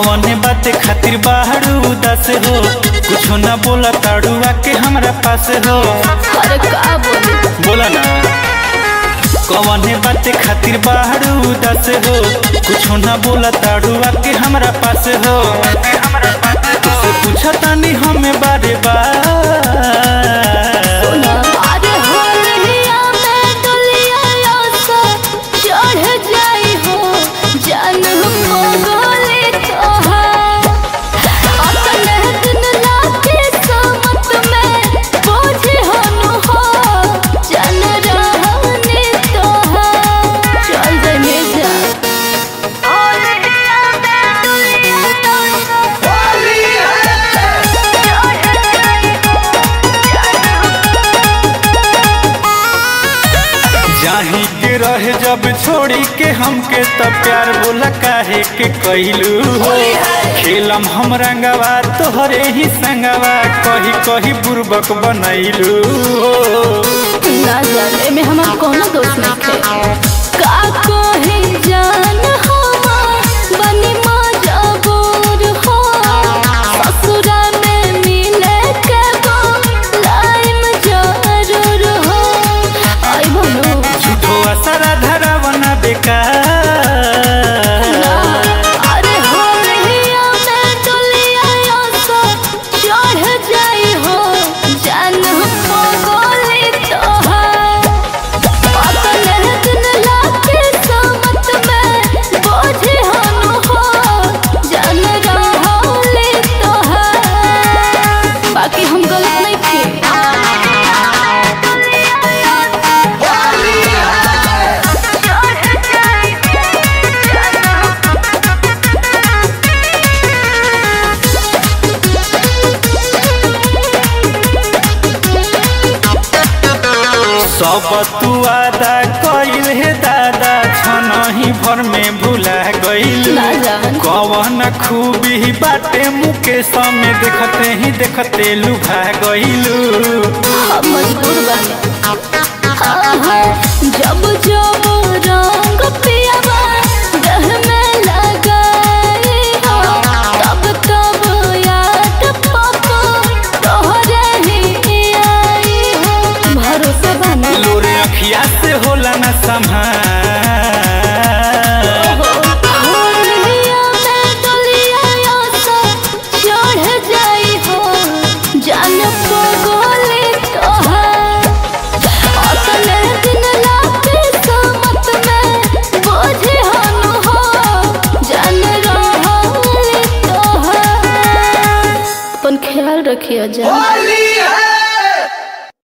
कौन बात खातिर बाहर उदास हो, कुछ न बोला ताड़ू आके हमरा पास हो। अरे का बोला ना कौन बात खातिर बाहर उदास हो, कुछ न बोला ताड़ू आके हमरा पास हो। तुझसे पूछा तानी हमें बारे बार रहे जब छोड़ी के हमके तब प्यार बोला काहे के कहलू हो। खेलम हम रंगवा तोहरे ही संगवा, कही कही बुर्बक बनैलू हो। ना जाने में हमार कोनो दोस्त नहीं है। का कहे जान हमार बनी मजबूर हो, ससुरा में मिले के लाइम जरूर हो। आई बोलो झूठो असरा धरावना बेकार। अरे हो रहिया मैं डोलिया सो चढ़ जाई हो, जान पगली तोहार अपने दिन लाके समत में बोझे हम हो, जान रहले तोहार। बाकी हम गलत नहीं थे। सब तू आदा कइल हे दादा, छनही भर में भुला गइल। कौन खूबी बाटे मुकेश में देखते ही देखते लुभा गइलू। मजबूर जब जब रंग पियावा देह में लगाई हो, तब तब याद पापा तोहरे ही आई हो। भरोसा बना लोरे अखिया से होला न संभाल। ख्याल रखिए जा।